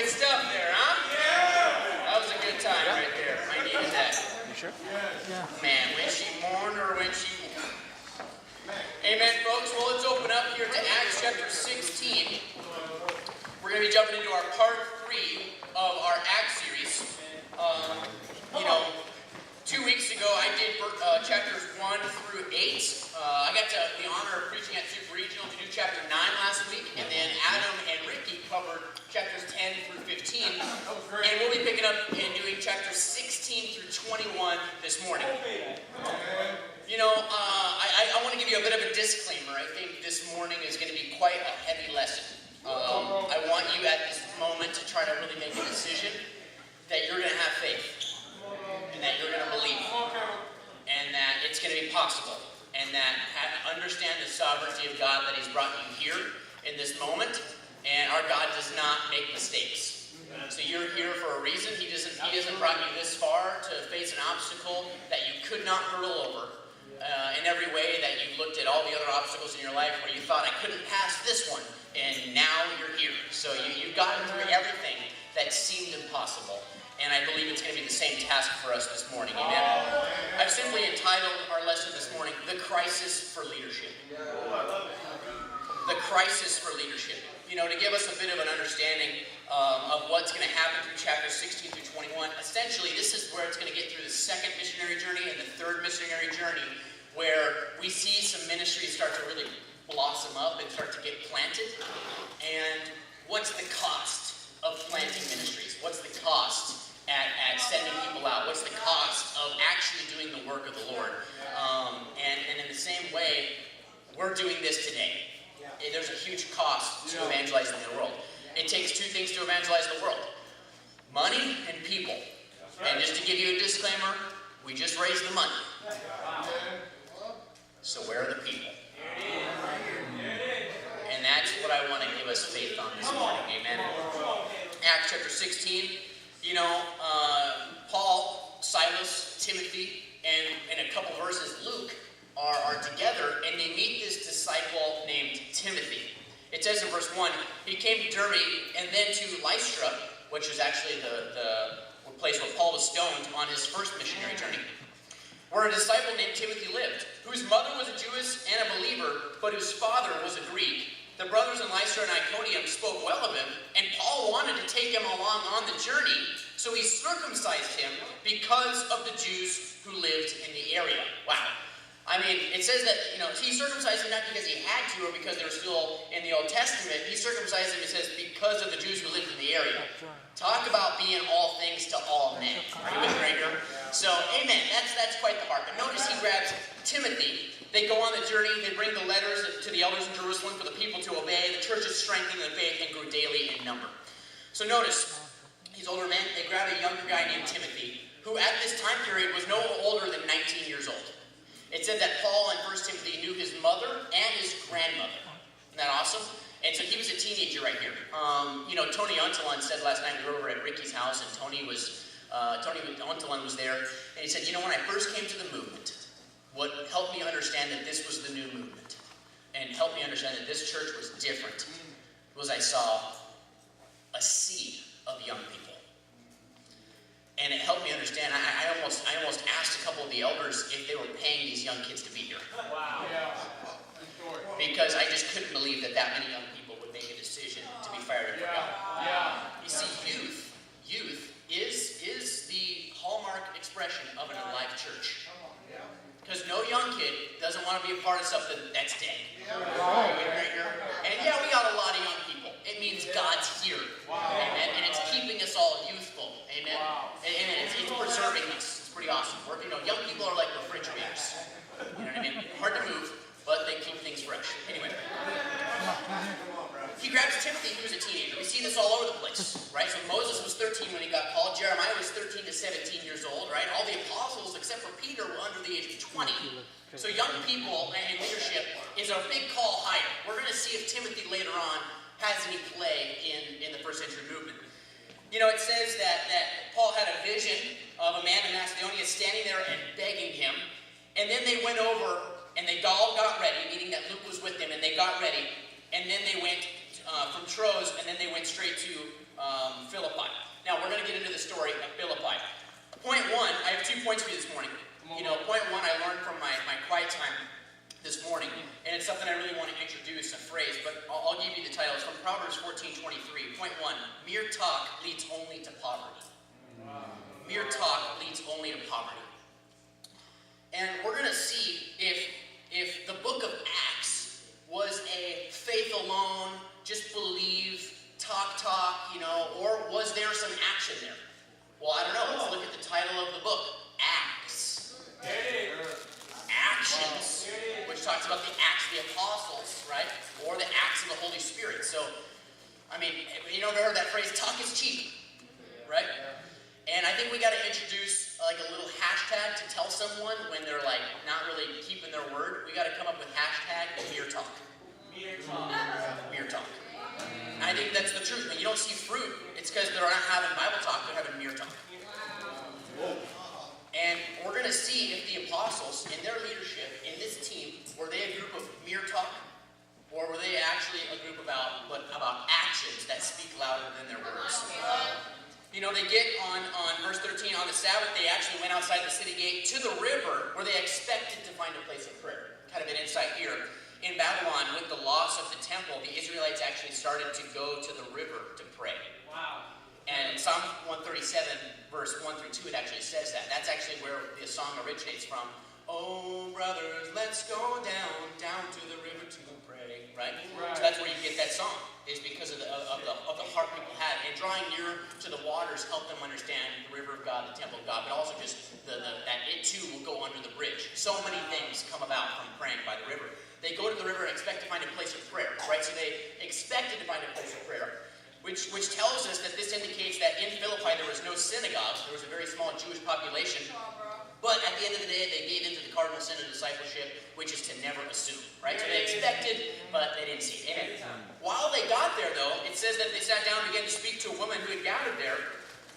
Good stuff there, huh? Yeah! That was a good time right there. I needed that. You sure? Yeah. Man, when she mourned or when she... Amen, folks. Well, let's open up here to Acts chapter 16. We're going to be jumping into our part 3 of our Acts series. 2 weeks ago, I did chapters 1 through 8. I got the honor of preaching at Super Regional to do chapter 9 last week, and then Adam and Ricky covered chapters 10 through 15. And we'll be picking up and doing chapters 16 through 21 this morning. I want to give you a bit of a disclaimer. I think this morning is going to be quite a heavy lesson. I want you at this moment to try to really make a decision that you're going to have faith, and that you're going to believe, and that it's going to be possible, and that understand the sovereignty of God, that He's brought you here in this moment, and our God does not make mistakes. So you're here for a reason. He doesn't brought you this far to face an obstacle that you could not hurdle over. In every way that you've looked at all the other obstacles in your life where you thought, I couldn't pass this one, and now you're here. So you've gotten through everything that seemed impossible. And I believe it's going to be the same task for us this morning. Amen. I've simply entitled our lesson this morning, The Crisis for Leadership. The Crisis for Leadership. To give us a bit of an understanding of what's going to happen through chapters 16 through 21. Essentially, this is where it's going to get through the second missionary journey and the third missionary journey, where we see some ministries start to really blossom up and start to get planted. And what's the cost of planting ministries? What's the cost at sending people out? What's the cost of actually doing the work of the Lord? And in the same way, we're doing this today. There's a huge cost to evangelizing the world. It takes two things to evangelize the world: money and people. And just to give you a disclaimer, we just raised the money. So where are the people? And that's what I want to give us faith on this morning. Amen. Acts chapter 16. Paul, Silas, Timothy, and in a couple verses, Luke are together, and they meet this disciple named Timothy. It says in verse 1, he came to Derbe and then to Lystra, which was actually the place where Paul was stoned on his first missionary journey, where a disciple named Timothy lived, whose mother was a Jewess and a believer, but whose father was a Greek. The brothers in Lystra and Iconium spoke well of him, and Paul wanted to take him along on the journey, so he circumcised him because of the Jews who lived in the area. Wow. It says that, he circumcised him not because he had to or because they were still in the Old Testament. He circumcised him, it says, because of the Jews who lived in the area. Talk about being all things to all men. Are you with me right here? So, amen. That's quite the heart. But notice he grabs Timothy. They go on the journey. They bring the letters to the elders in Jerusalem for the people to obey. The church is strengthened in the faith and grew daily in number. So notice, these older men, they grab a younger guy named Timothy, who at this time period was no older than 19 years old. It said that Paul in 1 Timothy knew his mother and his grandmother. Isn't that awesome? And so he was a teenager right here. Tony Untalan said last night, we were over at Ricky's house, and Tony Untalan was there, and he said, when I first came to the movement, what helped me understand that this was the new movement, and helped me understand that this church was different, was I saw a sea of young people. And it helped me understand. I almost asked a couple of the elders if they were paying these young kids to be here. Wow. Yeah. Because I just couldn't believe that many young people would make a decision to be fired up for God. Yeah. You see, youth is the hallmark expression of an alive church. Because no young kid doesn't want to be a part of something that's dead. And yeah, we got a lot of young people. It means God's here. Amen. And it's keeping us all youthful. Amen. And it's preserving us. It's pretty awesome. Young people are like refrigerators. You know what I mean? Hard to move, but they keep things fresh. Anyway. He grabs Timothy, who was a teenager. We see this all over the place, right? So Moses was 13 when he got called. Jeremiah was 13 to 17 years old, right? All the apostles, except for Peter, were under the age of 20. So young people and leadership is a big call higher. We're going to see if Timothy later on has any play in the first century movement. It says that Paul had a vision of a man in Macedonia standing there and begging him. And then they went over and they all got ready, meaning that Luke was with them, and they got ready. And then they went from Troas, and then they went straight to Philippi. Now, we're going to get into the story of Philippi. Point one, I have 2 points for you this morning. Point one I learned from my quiet time this morning, and it's something I really want to introduce, a phrase, but I'll give you the title. It's from Proverbs 14:23. Point one, mere talk leads only to poverty. Mere talk leads only to poverty. And we're going to see if the book of Acts was a faith alone, just believe, talk, or was there some action there? Well, I don't know. Let's look at the title of the book, Acts. Actions, which talks about the Acts of the Apostles, right? Or the Acts of the Holy Spirit. So, I mean, you ever heard that phrase, talk is cheap, right? And I think we got to introduce like a little hashtag to tell someone when they're like not really keeping their word. We got to come up with hashtag mere talk. Mere talk. Mere talk. And I think that's the truth. When you don't see fruit, it's because they're not having Bible talk, they're having mere talk. And we're going to see if the apostles, in their leadership, in this team, were they a group of mere talk, or were they actually a group about actions that speak louder than their words? They get on verse 13, on the Sabbath, they actually went outside the city gate to the river where they expected to find a place of prayer. Kind of an insight here. In Babylon, with the loss of the temple, the Israelites actually started to go to the river to pray. Wow. And Psalm 137, verse 1 through 2, it actually says that. That's actually where the song originates from. Oh, brothers, let's go down to the river to pray. Right? So that's where you get that song, is because of the heart people had. And drawing near to the waters helped them understand the river of God, the temple of God, but also just that it too will go under the bridge. So many things come about from praying by the river. They go to the river and expect to find a place of prayer, right? So they expected to find a place of prayer, which tells us that this indicates that in Philippi there was no synagogue. There was a very small Jewish population. But at the end of the day, they gave into the cardinal sin of discipleship, which is to never assume, right? So they expected, but they didn't see it. And while they got there, though, it says that they sat down and began to speak to a woman who had gathered there.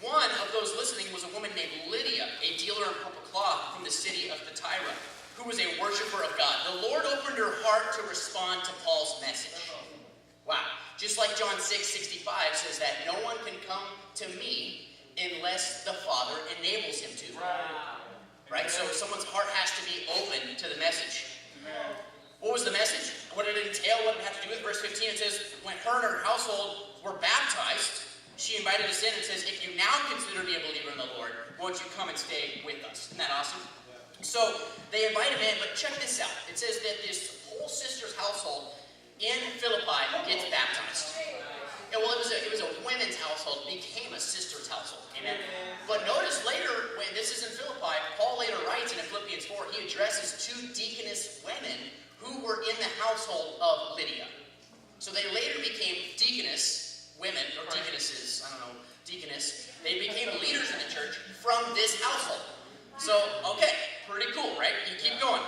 One of those listening was a woman named Lydia, a dealer in purple cloth from the city of Thyatira, who was a worshiper of God. The Lord opened her heart to respond to Paul's message. Wow. Just like John 6:65 says that no one can come to me unless the Father enables him to. Right? So someone's heart has to be open to the message. What was the message? What did it entail? What did it have to do with verse 15? It says, when her and her household were baptized, she invited us in and says, if you now consider me a believer in the Lord, won't you come and stay with us? Isn't that awesome? So they invite him in, but check this out. It says that this whole sister's household in Philippi gets baptized. And well, it was a women's household, became a sister's household. Amen. But notice later, when this is in Philippi, Paul later writes in Philippians 4, he addresses two deaconess women who were in the household of Lydia. So they later became deaconess women, or deaconesses, deaconess. They became leaders in the church from this household. So, okay, pretty cool, right? You keep going.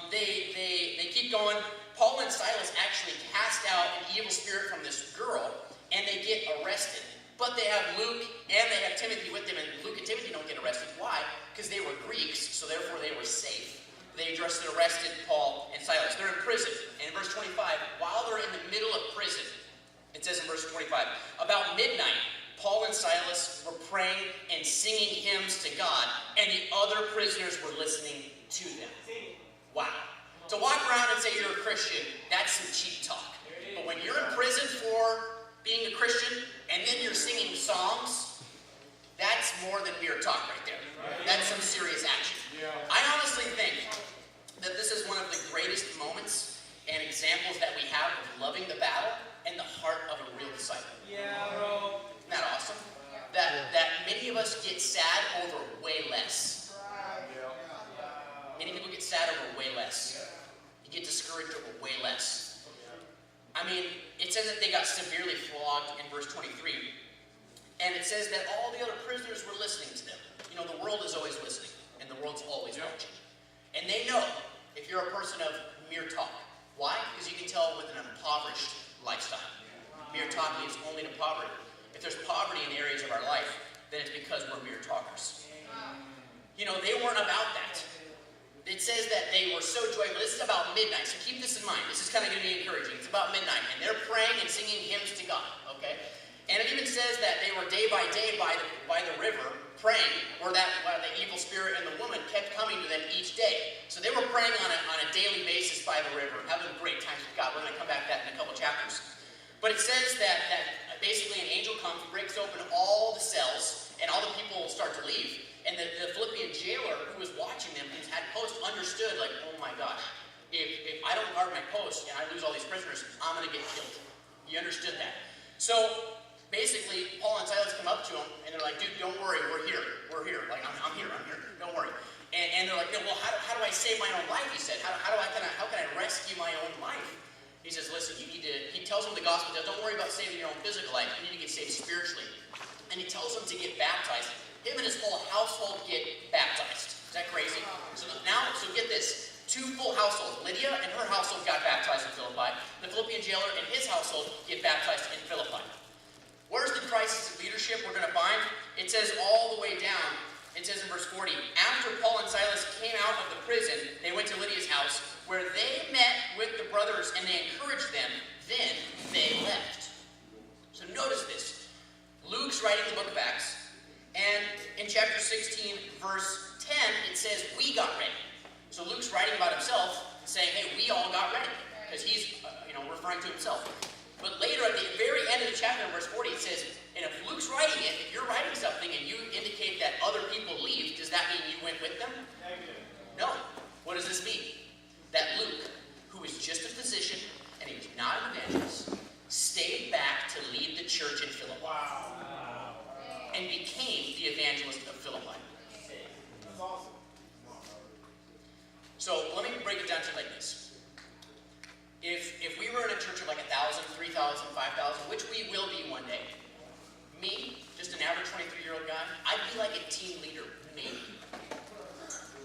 They keep going. Paul and Silas actually cast out an evil spirit from this girl, and they get arrested. But they have Luke and they have Timothy with them, and Luke and Timothy don't get arrested. Why? Because they were Greeks, so therefore they were safe. They arrested Paul and Silas. They're in prison. And in verse 25, while they're in the middle of prison, it says in verse 25, about midnight, Paul and Silas were praying and singing hymns to God, and the other prisoners were listening to them. Wow. To walk around and say you're a Christian, that's some cheap talk. But when you're in prison for being a Christian, and then you're singing songs, that's more than mere talk right there. That's some serious action. I honestly think that this is one of the greatest moments and examples that we have of loving the battle and the heart of a real disciple. Yeah, bro. Isn't that awesome? That many of us get sad over way less. Many people get sad over way less. You get discouraged over way less. I mean, it says that they got severely flogged in verse 23. And it says that all the other prisoners were listening to them. The world is always listening, and the world's always watching. And they know if you're a person of mere talk. Why? Because you can tell with an impoverished lifestyle. Mere talk leads only to poverty. If there's poverty in the areas of our life, then it's because we're mere talkers. They weren't about that. it says that they were so joyful. This is about midnight, so keep this in mind. This is kind of going to be encouraging. It's about midnight, and they're praying and singing hymns to God, okay? And it even says that they were day by day by the river praying, or that the evil spirit and the woman kept coming to them each day. So they were praying on a daily basis by the river, having great times with God. We're going to come back to that in a couple chapters. But it says that basically an angel comes, breaks open all the cells, and all the people start to leave. And the Philippian jailer who was watching them, who had post, understood, like, oh my gosh, if I don't guard my post and I lose all these prisoners, I'm going to get killed. He understood that. So basically, Paul and Silas come up to him, and they're like, dude, don't worry, we're here. We're here. Like, I'm here. Don't worry. And they're like, no, well, how do I save my own life? He said, how can I rescue my own life? He says, listen, he tells them the gospel. Don't worry about saving your own physical life. You need to get saved spiritually. And he tells them to get baptized. Him and his whole household get baptized. Is that crazy? So get this. 2 full households. Lydia and her household got baptized in Philippi. The Philippian jailer and his household get baptized in Philippi. Where's the crisis of leadership we're going to find? It says all the way down. It says in verse 40, after Paul and Silas came out of the prison, they went to Lydia's house, where they met with the brothers and they encouraged them. Then they left. So notice this. Luke's writing the book of Acts. And in chapter 16, verse 10, it says, we got ready. So Luke's writing about himself, saying, hey, we all got ready. Because he's, referring to himself. But later, at the very end of the chapter, in verse 40, it says, and if Luke's writing it, if you're writing something and you indicate that other people leave, does that mean you went with them? No. What does this mean? That Luke, who was just a physician, and he was not an evangelist, stayed back to lead the church in Philippi. Wow. And became the evangelist of Philippi. That's awesome. So let me break it down to you like this. If we were in a church of like 1,000, 3,000, 5,000, which we will be one day, me, just an average 23-year-old guy, I'd be like a team leader, maybe.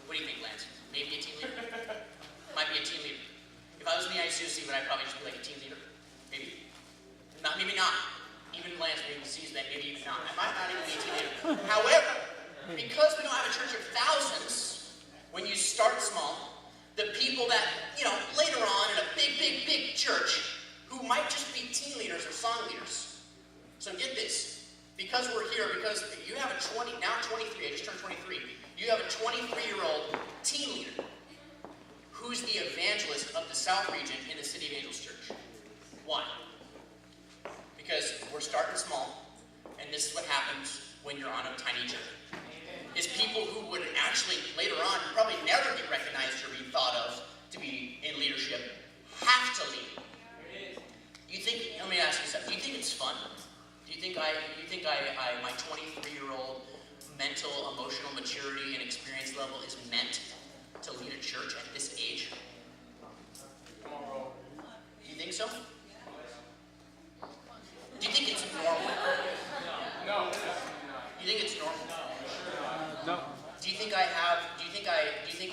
What do you think, Lance? Maybe a team leader? Might be a team leader. If I was me, I seriously would probably just be like a team leader. Maybe. Maybe not. Even Lance maybe sees that, maybe even not. I might not even be a team leader. However, because we don't have a church of thousands, when you start small, the people that, later on in a big church, who might just be team leaders or song leaders. So get this. Because we're here, because you have a 23, I just turned 23, you have a 23-year-old team leader who's the evangelist of the South region in the City of Angels Church. Why? Because we're starting small, and this is what happens when you're on a tiny journey. Is people who would actually, later on, probably never get recognized or be thought of to be in leadership, have to lead. Let me ask you something. Do you think it's fun? Do you think my 23-year-old mental, emotional maturity and experience level is meant to lead a church at this age? Come on, bro. Do you think so? Do you think it's normal? No. You think it's normal? No. Do you think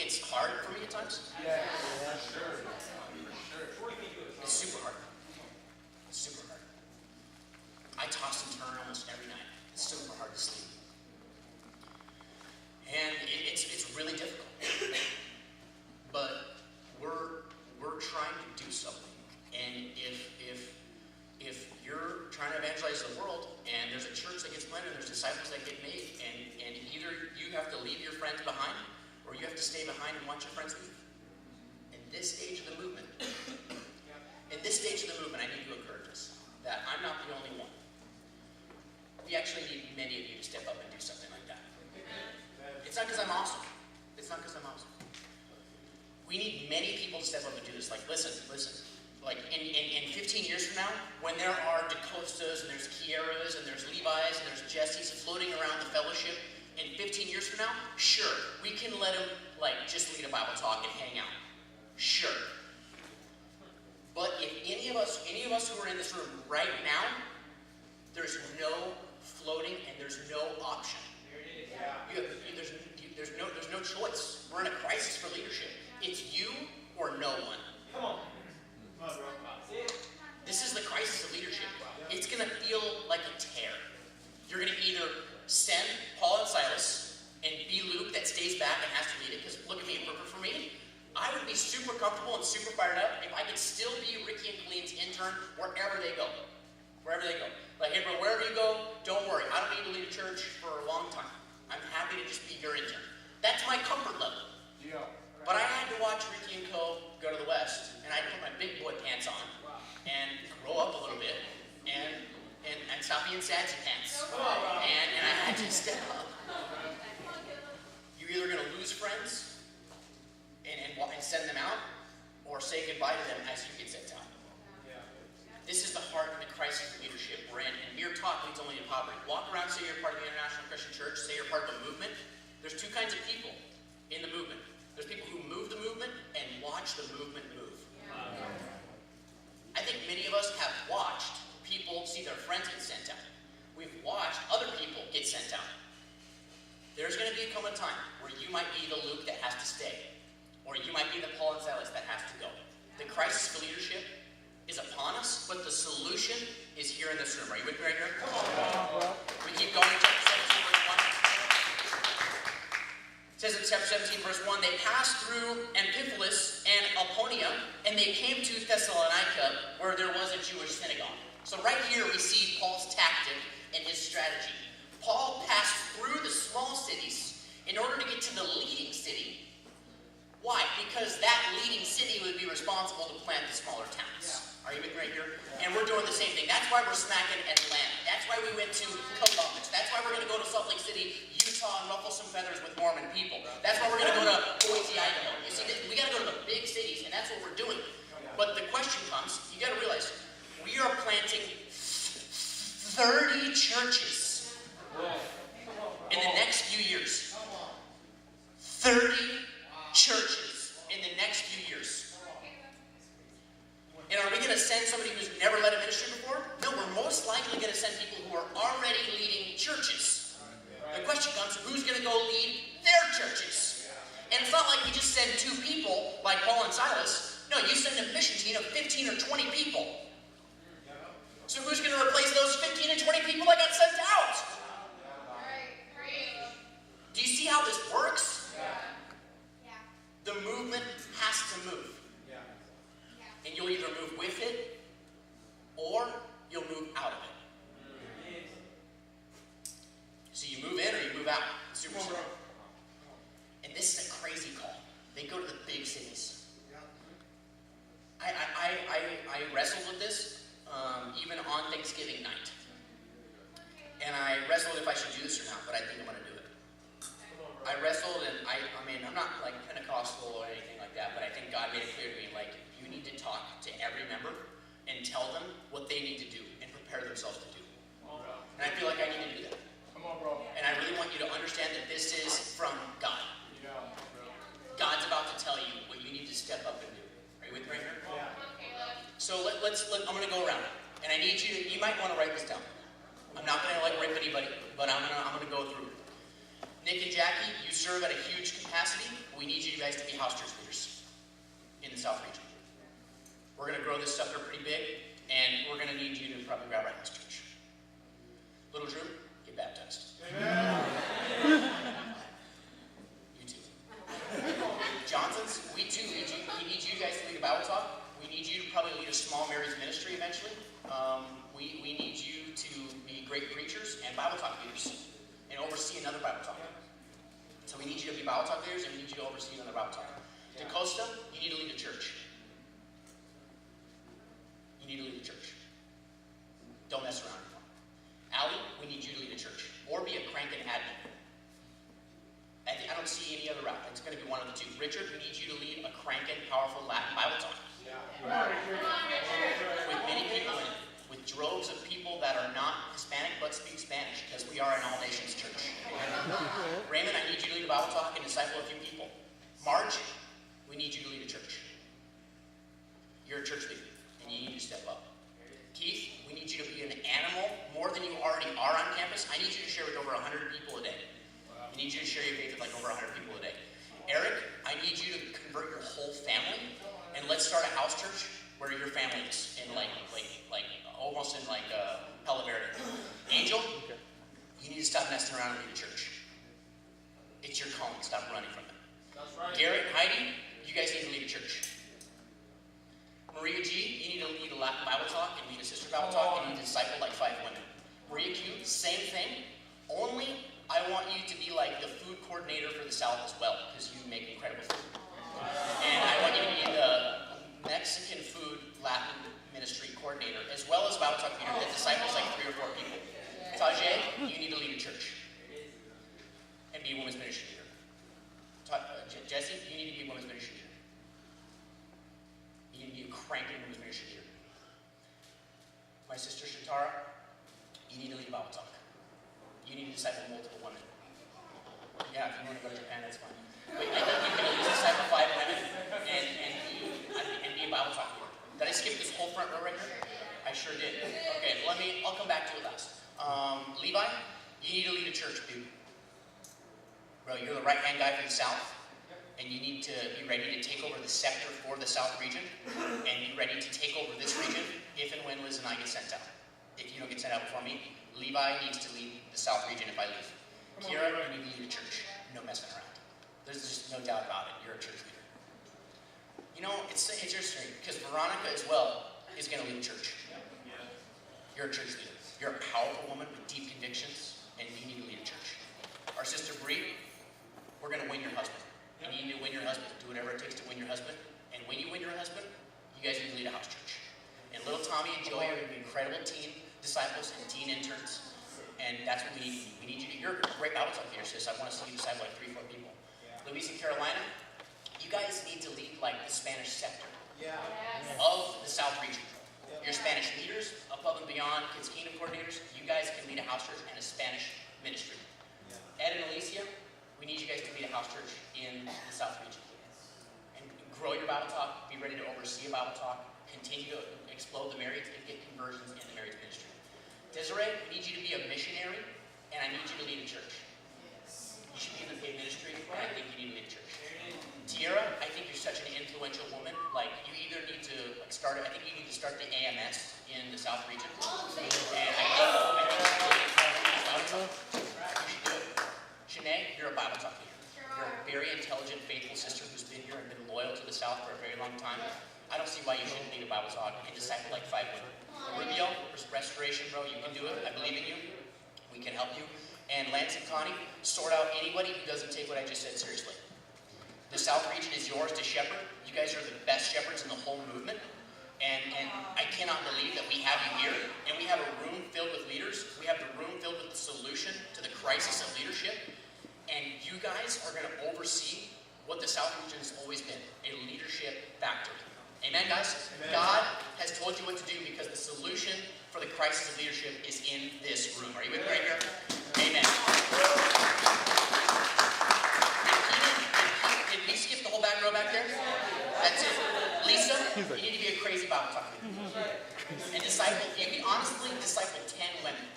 it's hard for me at times? Yeah. Sure. It's super hard. It's super hard. I toss and turn almost every night. It's super hard to sleep. And it's really difficult. But we're trying to do something. And if you're trying to evangelize the world, and there's a church that gets planted, and there's disciples that get made, and either you have to leave your friends behind, or you have to stay behind and watch your friends leave. In this stage of the movement, I need to encourage us that I'm not the only one. We actually need many of you to step up and do something like that. It's not because I'm awesome. We need many people to step up and do this. Like, listen. Like, in 15 years from now, when there are DaCostas, and there's Kieras, and there's Levi's, and there's Jessies floating around the fellowship, in 15 years from now, sure, we can let them, just lead a Bible talk and hang out. Sure. But if any of us who are in this room right now, there's no floating and there's no option. There's no choice. We're in a crisis for leadership. It's you or no one. Come on. This is the crisis of leadership. It's going to feel like a tear. You're going to either send Paul and Silas and be Luke that stays back and has to lead it, because look at me, for me, choppy and sassy pants. And I had to step up. You're either going to lose friends and send them out, or say goodbye to them as you get sent out. This is the heart and the crisis of leadership we're in. And mere talk leads only to poverty. Walk around, say you're part of the International Christian Church, say you're part of a movement. There's two kinds of people in the movement. There's people who move the movement and watch the movement move. I think many of us have watched people see their friends get sent out. We've watched other people get sent out. There's going to come a time where you might be the Luke that has to stay, or you might be the Paul and Silas that has to go. The crisis for leadership is upon us, but the solution is here in this room. Are you with me right here? We keep going to chapter 17, verse 1. It says in chapter 17, verse 1, they passed through Amphipolis and Apollonia, and they came to Thessalonica, where there was a Jewish synagogue. So right here we see Paul's tactic and his strategy. Paul passed through the small cities in order to get to the leading city. Why? Because that leading city would be responsible to plant the smaller towns. Are you with me right here? And we're doing the same thing. That's why we're smacking Atlanta. That's why we went to Columbus. That's why we're going to go to Salt Lake City, Utah, and ruffle some feathers with Mormon people. That's why we're going to go to Boise, Idaho. You see, we got to go to the big cities, and that's what we're doing. But the question comes, you got to realize, we are planting 30 churches in the next few years. 30 churches in the next few years. And are we going to send somebody who's never led a ministry before? No, we're most likely going to send people who are already leading churches. The question comes, who's going to go lead their churches? And it's not like we just send 2 people like Paul and Silas. No, you send a mission team of 15 or 20 people. So who's going to replace those 15 and 20 people that got sent out? Do you see how this works? The movement has to move. And you'll either move with it, or you'll move out of it. So you move in or you move out. Super simple. And this is a crazy call. They go to the big cities. I wrestled with this even on Thanksgiving night. And I wrestled if I should do this or not, but I think I'm going to do it. I wrestled, and I mean, I'm not like Pentecostal or anything like that, but I think God made it clear to me, like, you need to talk to every member and tell them what they need to do and prepare themselves to do. And I feel like I need to do that. And I really want you to understand that this is from God. God's about to tell you what you need to step up and do. Are you with me right here? So I'm going to go around, and I need you might want to write this down. I'm not going to like rip anybody, but I'm going to go through. Nick and Jackie, you serve at a huge capacity. We need you guys to be house church leaders in the South region. We're going to grow this sucker pretty big, and we're going to need you to probably grab our house church. Little Drew, get baptized. Amen. You too. Johnsons, we too need you. We need you guys to lead a Bible talk. We need you to probably lead a small marriage ministry eventually. We need you to be great preachers and Bible talk leaders and oversee another Bible talk. So we need you to be Bible talk leaders, and we need you to oversee another Bible talk. DeCosta, you need to lead a church. You need to lead a church. Don't mess around anymore. Allie, we need you to lead a church. Or be a cranking admin. I don't see any other route. It's going to be one of the two. Richard, we need you to lead a cranking, powerful Latin Bible talk. With many people in it. With droves of people that are not Hispanic but speak Spanish, because we are an all-nations church. Raymond, I need you to lead a Bible talk and disciple a few people. Marge, we need you to lead a church. You're a church leader, and you need to step up. Keith, we need you to be an animal more than you already are on campus. I need you to share with over 100 people a day. I need you to share your faith with like over 100 people a day. Eric, I need you to convert your whole family, and let's start a house church where your family is in like almost in Palo Verde. Angel, you need to stop messing around and lead a church. It's your calling. Stop running from it. That's right. Garrett, Heidi, you guys need to lead a church. Maria G, you need to lead a Latin Bible talk and lead a sister Bible talk, and you need to disciple like 5 women. Maria Q, same thing. Only I want you to be like the food coordinator for the South as well, because you make incredible food. And I want you to be the Mexican food Latin ministry coordinator, as well as Bible Talk leader that disciples like 3 or 4 people. Tajay, you need to lead a church and be a women's ministry leader. Jesse, you need to be a women's ministry leader. You need to be a cranking women's ministry leader. My sister Shatara, you need to lead Bible Talk. You need to disciple multiple women. Yeah, if you want to go to Japan, that's fine. But I think you can at least disciple 5 women and be a Bible Talk leader. Did I skip this whole front row right here? I sure did. Okay, I'll come back to it last. Levi, you need to lead a church, dude. Bro, you're the right-hand guy for the South, and you need to be ready to take over the sector for the South region, and be ready to take over this region if and when Liz and I get sent out. If you don't get sent out before me, Levi needs to lead the South region if I leave. Kira, you need to lead a church. No messing around. There's just no doubt about it. You're a church leader. You know, it's interesting, because Veronica as well is going to lead a church. You're a church leader. You're a powerful woman with deep convictions, and you need to lead a church. Our sister Bree, we're going to win your husband. And you need to win your husband. Do whatever it takes to win your husband. And when you win your husband, you guys need to lead a house church. And little Tommy and Joey are going to be incredible teen disciples and teen interns. And that's what we need. We need you to, you're a great Bible Talk leader, sis. I want to see you disciple like 3 or 4 people. Luis and Carolina, you guys need to lead like the Spanish sector of the South region. Your Spanish leaders, above and beyond, Kids Kingdom coordinators, you guys can lead a house church and a Spanish ministry. Ed and Alicia, we need you guys to lead a house church in the South region. And grow your Bible Talk, be ready to oversee a Bible Talk, continue to explode the marriage and get conversions in the marriage ministry. Desiree, we need you to be a missionary, and I need you to lead a church. You should be in the paid ministry, and I think you need to lead a church. Tiara, I think you're such an influential woman. Like, you either need to start, I think you need to start the AMS in the South region. And I think you should do it. Shanae, you're a Bible Talk leader. You're a very intelligent, faithful sister who's been here and been loyal to the South for a very long time. I don't see why you shouldn't lead a Bible Talk and disciple like 5 women. Rubio, restoration, bro, you can do it. I believe in you. We can help you. And Lance and Connie, sort out anybody who doesn't take what I just said seriously. The South region is yours to shepherd. You guys are the best shepherds in the whole movement. And I cannot believe that we have you here, and we have a room filled with leaders. We have the room filled with the solution to the crisis of leadership. And you guys are going to oversee what the South region has always been, a leadership factory. Amen, guys? Amen. God has told you what to do because the solution for the crisis of leadership is in this room. Are you with me right here? Amen. Did we skip the whole back row back there? That's it. Lisa, you need to be a crazy Bible Talk leader. And disciple, you can honestly disciple 10 women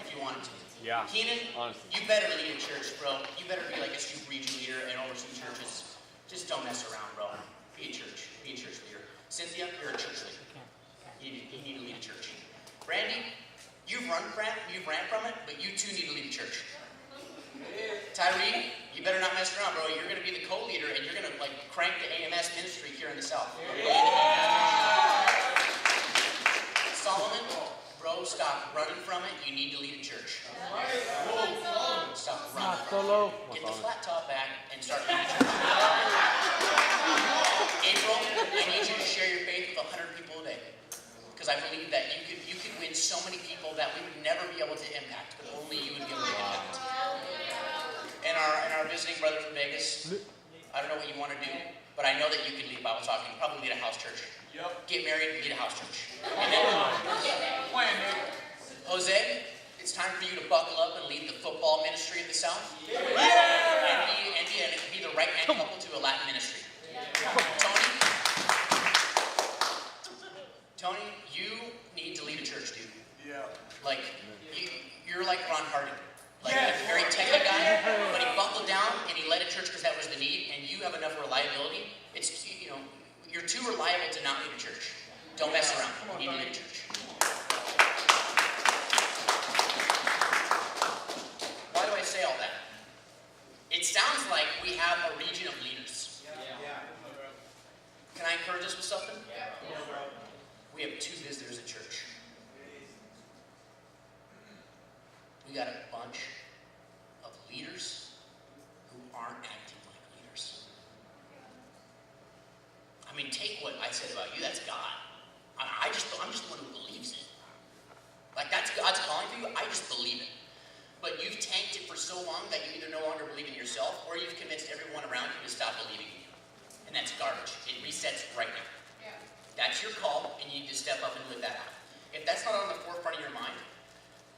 if you wanted to. Yeah. Keenan, honestly, you better lead a church, bro. You better be like a super region leader and oversee churches. Just don't mess around, bro. Be a church leader. Cynthia, you're a church leader. You need to lead a church. Brandy, you've ran from it, but you too need to lead a church. Tyree, you better not mess around, bro. You're going to be the co-leader, and you're going to like crank the AMS ministry here in the South. Solomon, bro, stop running from it. You need to lead a church. Stop running. Get the flat top back and start leading a church. April, I need you to share your faith with 100 people a day. Because I believe that you could win so many people that we would never be able to impact, but only you would be able to impact. And our visiting brother from Vegas, I don't know what you want to do, but I know that you can lead Bible Talk. You can probably lead a house church. Yep. Get married, lead a house church. Amen. Jose, it's time for you to buckle up and lead the football ministry of the South. And be the right hand couple to a Latin ministry. Tony, you need to lead a church, dude. Yeah. Like, you're like Ron Harding. Like, a very techy guy, but he buckled down and he led a church because that was the need, and you have enough reliability. It's, you're too reliable to not lead a church. Don't mess around. You need to lead a church. Why do I say all that? It sounds like we have a region of leaders. Can I encourage us with something? We have 2 visitors at church. We got a bunch of leaders who aren't acting like leaders. I mean, take what I said about you. That's God. I'm just the one who believes it. so long that you either no longer believe in yourself or you've convinced everyone around you to stop believing in you. And that's garbage. It resets right now. Yeah. That's your call, and you need to step up and live that out. If that's not on the forefront of your mind,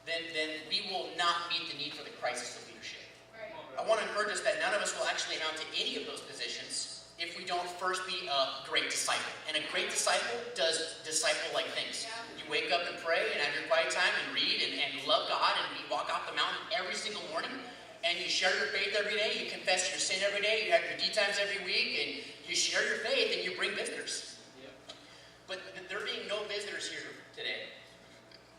then we will not meet the need for the crisis of leadership. Right. I want to encourage us that none of us will actually amount to any of those positions if we don't first be a great disciple. And a great disciple does disciple-like things. Yeah. You wake up and pray and have your quiet time and read and love God and you walk off the mountain every single morning and you share your faith every day, you confess your sin every day, you have your D times every week, and you share your faith and you bring visitors. Yeah. But there being no visitors here today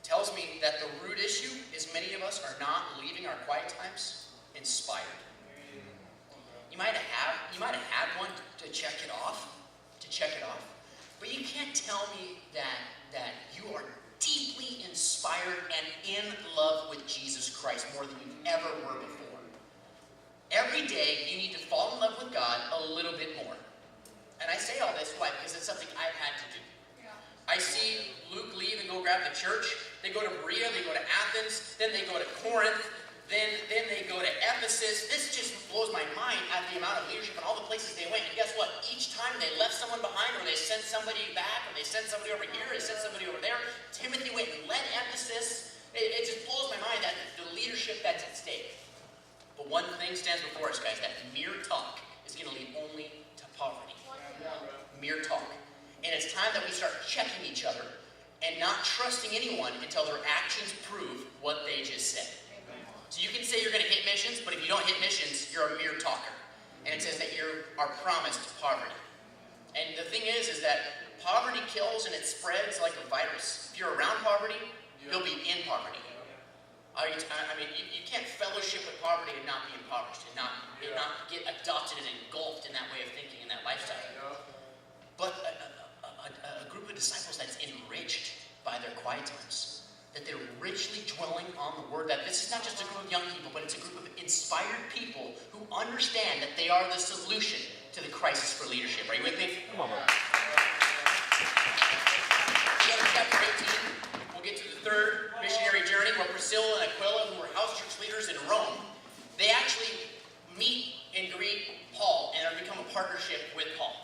tells me that the root issue is many of us are not leaving our quiet times inspired. You might have had one to check it off, but you can't tell me that you are deeply inspired and in love with Jesus Christ more than you ever were before. Every day you need to fall in love with God a little bit more. And I say all this, why? Because it's something I've had to do. Yeah. I see Luke leave and go grab the church. They go to Berea, they go to Athens, then they go to Corinth. Then they go to Ephesus. This just blows my mind at the amount of leadership and all the places they went. And guess what? Each time they left someone behind, or they sent somebody back, or they sent somebody over here, or they sent somebody over there. Timothy went and led Ephesus. It just blows my mind that the leadership that's at stake. But one thing stands before us, guys, that mere talk is going to lead only to poverty. Mere talk. And it's time that we start checking each other and not trusting anyone until their actions prove what they just said. So you can say you're going to hit missions, but if you don't hit missions, you're a mere talker. And it says that you are promised poverty. And the thing is that poverty kills and it spreads like a virus. If you're around poverty, you'll be in poverty. I mean, you can't fellowship with poverty and not be impoverished, and not get adopted and engulfed in that way of thinking and that lifestyle. But a group of disciples that's enriched by their quiet times, that they're richly dwelling on the word, that this is not just a group of young people, but it's a group of inspired people who understand that they are the solution to the crisis for leadership. Are you with me? Come on, man. Chapter 18, we'll get to the third missionary journey where Priscilla and Aquila, who were house church leaders in Rome, they actually meet and greet Paul and have become a partnership with Paul.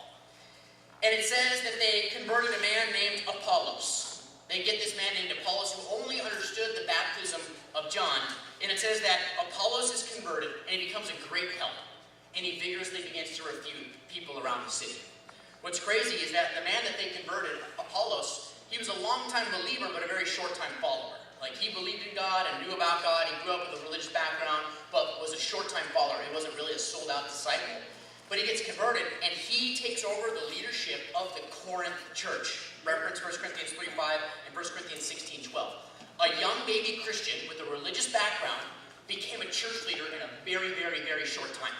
And it says that they converted a man named Apollos. They get this man named Apollos who only understood the baptism of John. And it says that Apollos is converted and he becomes a great help. And he vigorously begins to refute people around the city. What's crazy is that the man that they converted, Apollos, he was a long-time believer but a very short-time follower. Like, he believed in God and knew about God. He grew up with a religious background but was a short-time follower. He wasn't really a sold-out disciple. But he gets converted, and he takes over the leadership of the Corinth church. Reference 1 Corinthians 3:5 and 1 Corinthians 16:12. A young baby Christian with a religious background became a church leader in a very, very, very short time.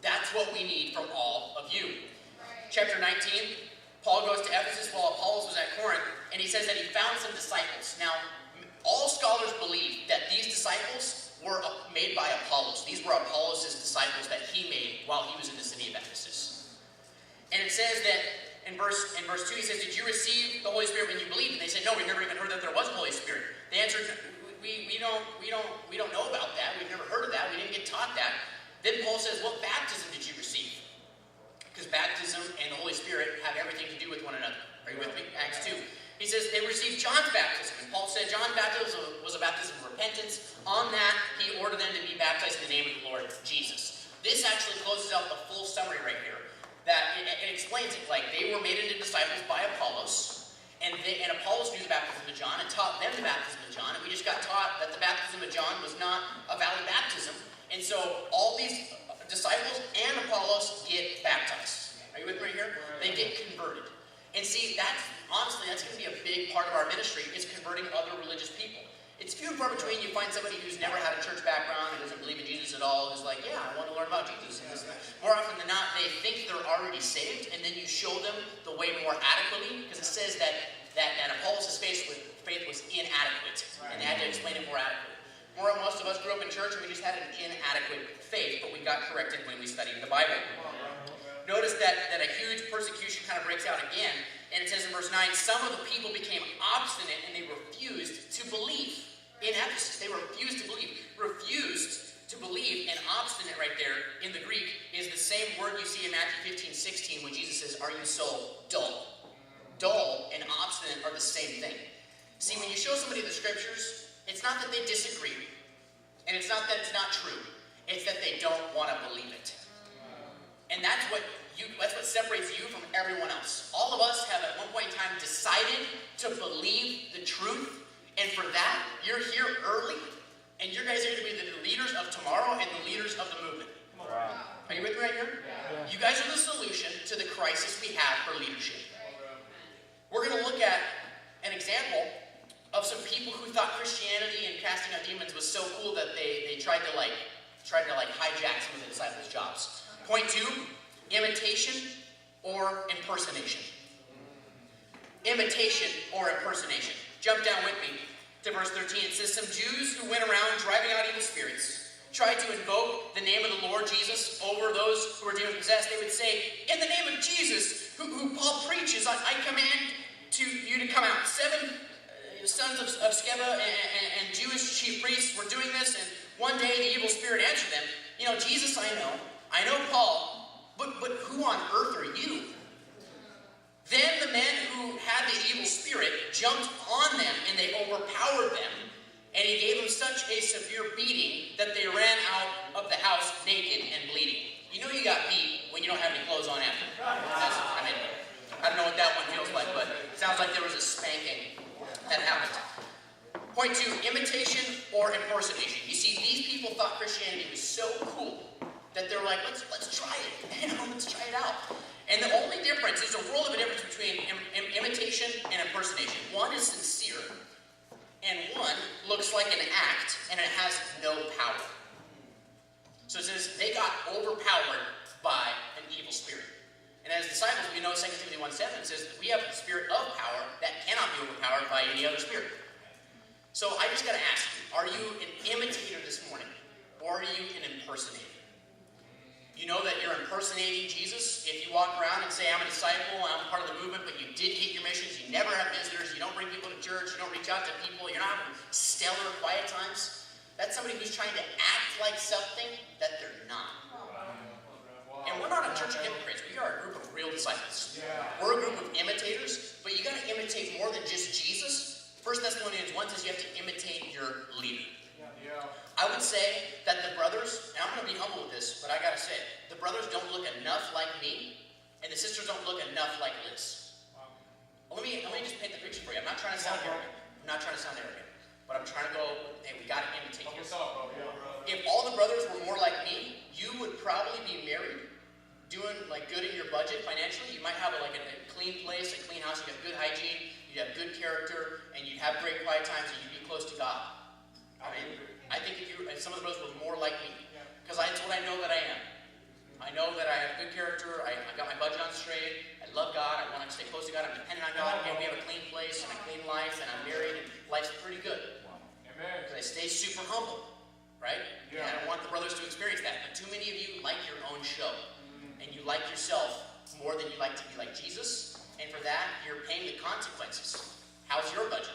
That's what we need from all of you. Chapter 19, Paul goes to Ephesus while Apollos was at Corinth, and he says that he found some disciples. Now, all scholars believe that these disciples were made by Apollos. These were Apollos' disciples that he made while he was in the city of Ephesus. And it says that in verse 2, he says, "Did you receive the Holy Spirit when you believed?" And they said, "No, we've never even heard that there was a Holy Spirit." They answered, we don't know about that. We've never heard of that. We didn't get taught that. Then Paul says, "What baptism did you receive?" Because baptism and the Holy Spirit have everything to do with one another. Are you with me? Acts 2. He says they received John's baptism. And Paul said John's baptism was a baptism of repentance. On that, he ordered them to be baptized in the name of the Lord Jesus. This actually closes out the full summary right here. That it explains it like they were made into disciples by Apollos. And Apollos knew the baptism of John and taught them the baptism of John. And we just got taught that the baptism of John was not a valid baptism. And so all these disciples and Apollos get baptized. Are you with me here? They get converted. And see, that's going to be a big part of our ministry, is converting other religious people. It's few and far between you find somebody who's never had a church background and doesn't believe in Jesus at all, who's like, yeah, I want to learn about Jesus. And more often than not, they think they're already saved, and then you show them the way more adequately, because it says that Apollos' faith was inadequate, and they had to explain it more adequately. Most of us grew up in church and we just had an inadequate faith, but we got corrected when we studied the Bible. Notice that a huge persecution kind of breaks out again, and it says in verse 9, some of the people became obstinate and they refused to believe. In Ephesus, they refused to believe. so dull. Dull and obstinate are the same thing. See, when you show somebody the scriptures, it's not that they disagree, and it's not that it's not true. It's that they don't want to believe it. And that's what separates you from everyone else. All of us have at one point in time decided to believe the truth, and for that, you're here early, and you guys are going to be the leaders of tomorrow and the leaders of the movement. Right. Are you with me right here? Yeah. You guys are the solution to the crisis we have for leadership. We're going to look at an example of some people who thought Christianity and casting out demons was so cool that they tried to hijack some of the disciples' jobs. Point 2, imitation or impersonation. Imitation or impersonation. Jump down with me to verse 13. It says, some Jews who went around driving out evil spirits tried to invoke the name of the Lord Jesus over those who were demon-possessed. They would say, in the name of Jesus, who Paul preaches, I command you to come out. 7 sons of Sceva and Jewish chief priests were doing this, and one day the evil spirit answered them, Jesus I know Paul, but who on earth are you? Then the men who had the evil spirit jumped on them, and they overpowered them, and he gave them such a severe beating that they ran out of the house naked and bleeding. You know you got beat when you don't have any clothes on after. I don't know what that one feels like, but it sounds like there was a spanking that happened. Point 2, imitation or impersonation. You see, these people thought Christianity was so cool that they're like, let's try it. Let's try it out. And the only difference, there's a world of a difference between imitation and impersonation. One is sincere, and one looks like an act, and it has no power. So it says they got overpowered by an evil spirit. And as disciples, we know 2 Timothy 1:7 says that we have the spirit of power that cannot be overpowered by any other spirit. So I just got to ask you, are you an imitator this morning, or are you an impersonator? You know that you're impersonating Jesus if you walk around and say, I'm a disciple, I'm part of the movement, but you did hate your missions, you never have visitors, you don't bring people to church, you don't reach out to people, you're not having stellar quiet times. That's somebody who's trying to act like something that they're not. And we're not a church of hypocrites. We are a group of real disciples. We're a group of imitators, but you got to imitate more than just Jesus. 1 Thessalonians 1 says you have to imitate your leader. I would say that the brothers, and I'm going to be humble with this, but I got to say it, the brothers don't look enough like me, and the sisters don't look enough like Liz. Let me just paint the picture for you. I'm not trying to sound arrogant. But I'm trying to go, hey, we got to imitate him. If all the brothers were more like me, you would probably be married, doing good in your budget financially. You might have a clean place, a clean house, you have good hygiene, you'd have good character, and you'd have great quiet times, and you'd be close to God. I think if some of the brothers were more like me, because that's what I know that I am. I know that I have good character, I got my budget on straight, I love God, I want to stay close to God, I'm dependent on God, and we have a clean place and a clean life, and I'm married, and life's pretty good. Because I stay super humble, right? Yeah. And I don't want the brothers to experience that, but too many of you like your own show, and you like yourself more than you like to be like Jesus, and for that, you're paying the consequences. How's your budget?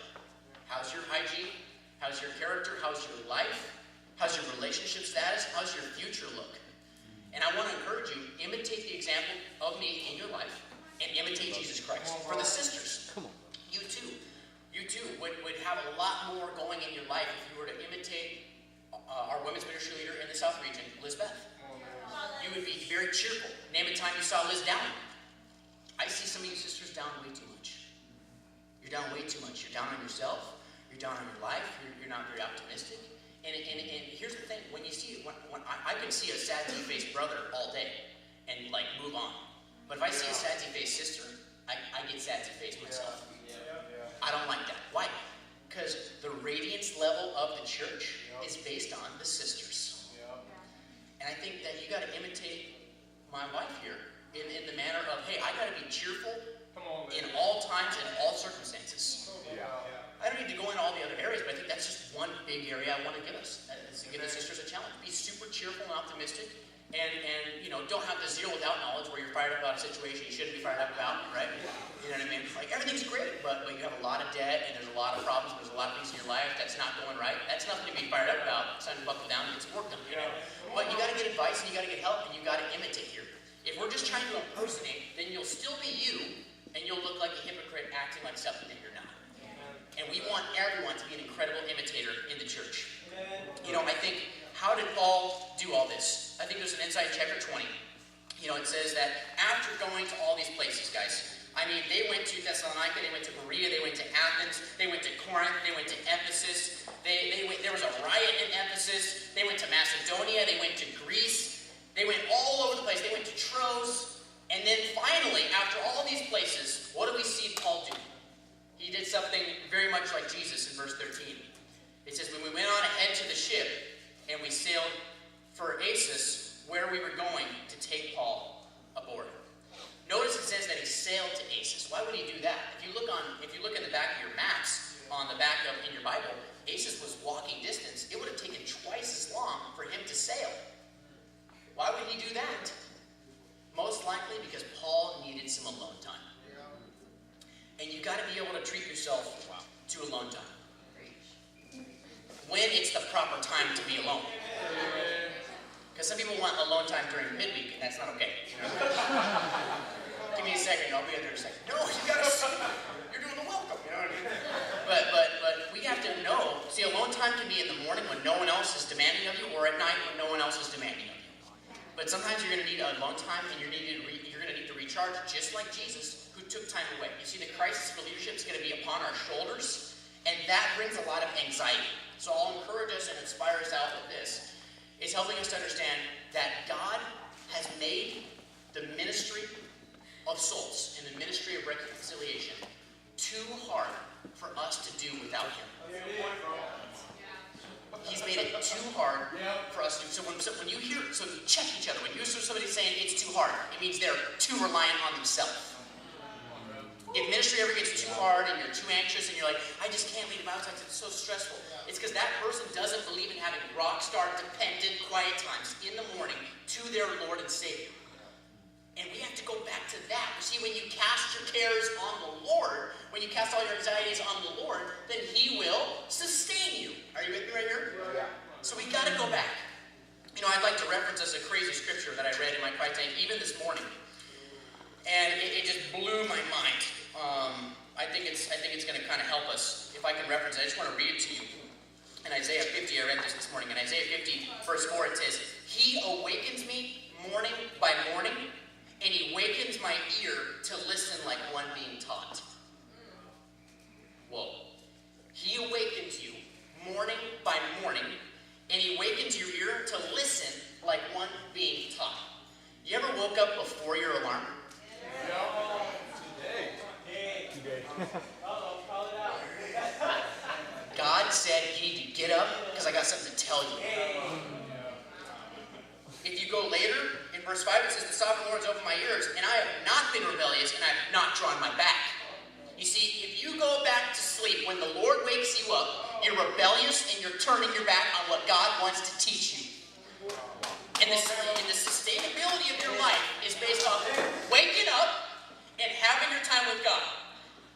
How's your hygiene? How's your character? How's your life? How's your relationship status? How's your future look? And I want to encourage you, imitate the example of me in your life and imitate Jesus Christ. For the sisters, you too would have a lot more going in your life if you were to imitate our women's ministry leader in the South region, Liz Beth. You would be very cheerful. Name a time you saw Liz down. I see some of you sisters down way too much. You're down way too much. You're down on yourself. You're down on your life. You're not very optimistic. And here's the thing: when you see, when I can see a sad tea-faced brother all day and move on, but if I see a sad tea-faced sister, I get sad tea-faced myself. I don't like that. Why? Because the radiance level of the church is based on the sisters. And I think that you got to imitate my wife here in the manner of, hey, I got to be cheerful in all times and all circumstances. I don't need to go into all the other areas, but I think that's just one big area I want to give us. Is to give the sisters a challenge. Be super cheerful and optimistic, and don't have the zeal without knowledge where you're fired up about a situation you shouldn't be fired up about, right? You know what I mean? Everything's great, but you have a lot of debt, and there's a lot of problems, and there's a lot of things in your life that's not going right. That's nothing to be fired up about. It's time to buckle down and get some work done. But you got to get advice, and you got to get help, and you got to imitate here. If we're just trying to impersonate, then you'll still be you, and you'll look like a hypocrite acting like something that you're not. And we want everyone to be an incredible imitator in the church. I think, how did Paul do all this? I think there's an insight in chapter 20. It says that after going to all these places, guys, they went to Thessalonica, they went to Berea, they went to Athens, they went to Corinth, they went to Ephesus. There was a riot in Ephesus. They went to Macedonia, they went to Greece. They went all over the place. They went to Troas. And then finally, after all these places, what do we see Paul do? He did something very much like Jesus in verse 13. It says, when we went on ahead to the ship, and we sailed for Assos, where we were going to take Paul aboard. Notice it says that he sailed to Assos. Why would he do that? If you look in the back of your maps, on the back of in your Bible, Assos was walking distance. It would have taken twice as long for him to sail. Why would he do that? Most likely because Paul needed some alone time. And you got to be able to treat yourself to alone time. When it's the proper time to be alone. Because some people want alone time during midweek, and that's not okay. Give me a second, I'll be there in a second. No, you gotta see. You're doing the welcome, you know what I mean? But we have to know. See, alone time can be in the morning when no one else is demanding of you, or at night when no one else is demanding of you. But sometimes you're going to need alone time, and you're going to need to recharge, just like Jesus, who took time away. You see, the crisis for leadership is going to be upon our shoulders, and that brings a lot of anxiety. So I'll encourage us and inspire us out with this. It's helping us to understand that God has made the ministry of souls and the ministry of reconciliation too hard for us to do without Him. He's made it too hard for us to do. So when you hear, so you check each other. When you hear somebody saying it's too hard, it means they're too reliant on themselves. If ministry ever gets too hard and you're too anxious and you're like, I just can't lead a Bible study, it's so stressful. It's because that person doesn't believe in having rock star dependent quiet times in the morning to their Lord and Savior. And we have to go back to that. You see, when you cast your cares on the Lord, when you cast all your anxieties on the Lord, then He will sustain you. Are you with me right here? Yeah. So we got to go back. I'd like to reference as a crazy scripture that I read in my quiet time, even this morning. And it just blew my mind. I think it's going to kind of help us. If I can reference it, I just want to read it to you. In Isaiah 50, I read this morning. In Isaiah 50, verse 4, it says, He awakens me morning by morning, and He wakens my ear to listen like one being taught. Whoa. He awakens you morning by morning, and He wakens your ear to listen like one being taught. You ever woke up before your alarm? God said you need to get up because I got something to tell you. If you go later, in verse 5 it says, the sovereign Lord has opened my ears, and I have not been rebellious, and I have not drawn my back. You see, if you go back to sleep when the Lord wakes you up, you're rebellious and you're turning your back on what God wants to teach you. And the sustainability of your life is based on waking up and having your time with God.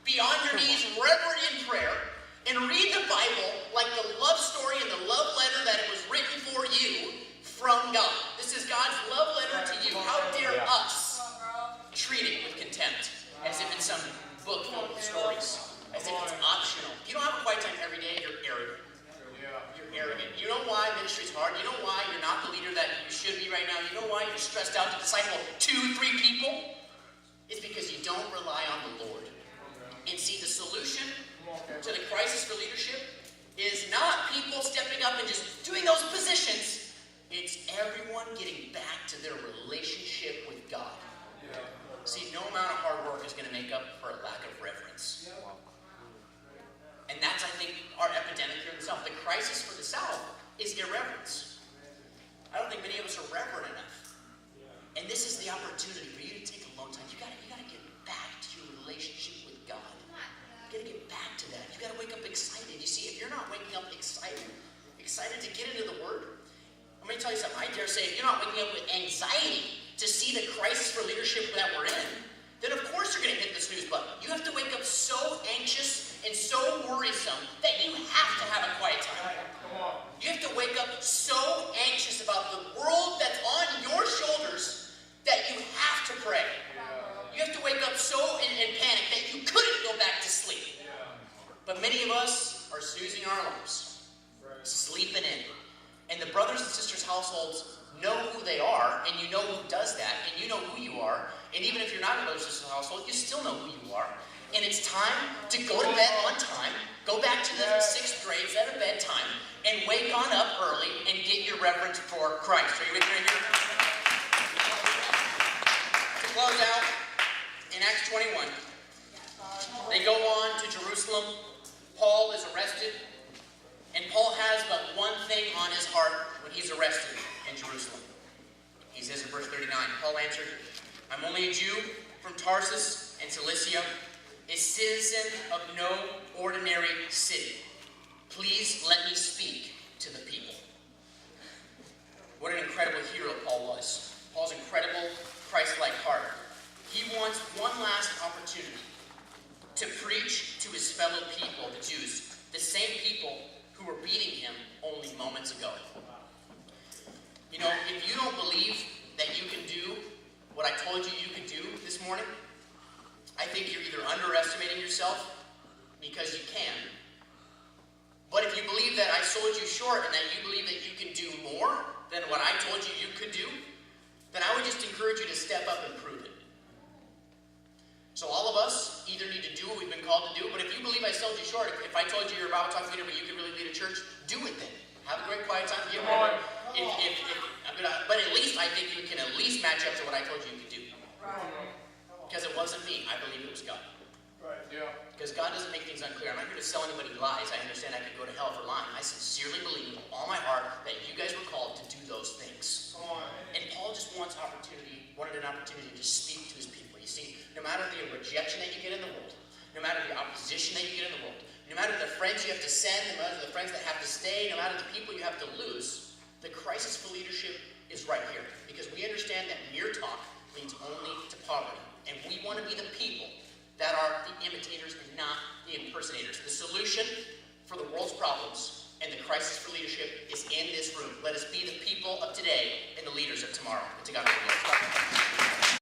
Be on your knees, reverent in prayer, and read the Bible like the love story and the love letter that it was written for you from God. This is God's love letter to you. How dare us treat it with contempt, as if it's some book filled with stories, as if it's optional. If you don't have a quiet time every day, you're arrogant. You're arrogant. You know why ministry is hard? You know why you're not the leader that you should be right now? You know why you're stressed out to disciple 2-3 people? It's because you don't rely on the Lord. And see, the solution to the crisis for leadership is not people stepping up and just doing those positions. It's everyone getting back to their relationship with God. See, no amount of hard work is going to make up for a lack of reverence. And that's, I think, our epidemic here in the South. The crisis for the South is irreverence. I don't think many of us are reverent enough. And this is the opportunity for you to take a long time. You got to get back to your relationship with God. You got to get back to that. You got to wake up excited. You see, if you're not waking up excited to get into the Word, I'm going to tell you something. I dare say, if you're not waking up with anxiety to see the crisis for leadership that we're in, then of course you're going to hit the snooze button. You have to wake up so anxious and so worrisome that you have to have a quiet time. You have to wake up so anxious about the world that's on your shoulders that you have sleeping in. And the brothers and sisters' households know who they are, and you know who does that, and you know who you are. And even if you're not in a brother and sister's household, you still know who you are. And it's time to go to bed on time, go back to the 6th grade, set a bedtime, and wake on up early and get your reverence for Christ. Are you with me right here? To close out, in Acts 21, they go on to Jerusalem. Paul is arrested, and Paul has but one thing on his heart when he's arrested in Jerusalem. He says in verse 39, Paul answered, I'm only a Jew from Tarsus in Cilicia, a citizen of no ordinary city. Please let me speak to the people. What an incredible hero Paul was. Paul's incredible Christ-like heart. He wants one last opportunity to preach to his fellow people, the Jews, the same people who were beating him only moments ago. You know, if you don't believe that you can do what I told you you could do this morning, I think you're either underestimating yourself, because you can. But if you believe that I sold you short and that you believe that you can do more than what I told you you could do, then I would just encourage you to step up and prove it. So all of us either need to do what we've been called to do, but if you believe I sold you short, if I told you you're a Bible talk leader but you can really lead a church, do it then. Have a great quiet time. Get more. But at least I think you can at least match up to what I told you you could do. Because it wasn't me. I believe it was God. Right, yeah. Because God doesn't make things unclear. I'm not here to sell anybody lies. I understand I could go to hell for lying. I sincerely believe with all my heart that you guys were called to do those things. And Paul just wanted an opportunity to speak to his people. You see, no matter the rejection that you get in the world, no matter the opposition that you get in the world, no matter the friends you have to send, no matter the friends that have to stay, no matter the people you have to lose, the crisis for leadership is right here. Because we understand that mere talk leads only to poverty. And we want to be the people that are the imitators and not the impersonators. The solution for the world's problems and the crisis for leadership is in this room. Let us be the people of today and the leaders of tomorrow. And to God be the glory.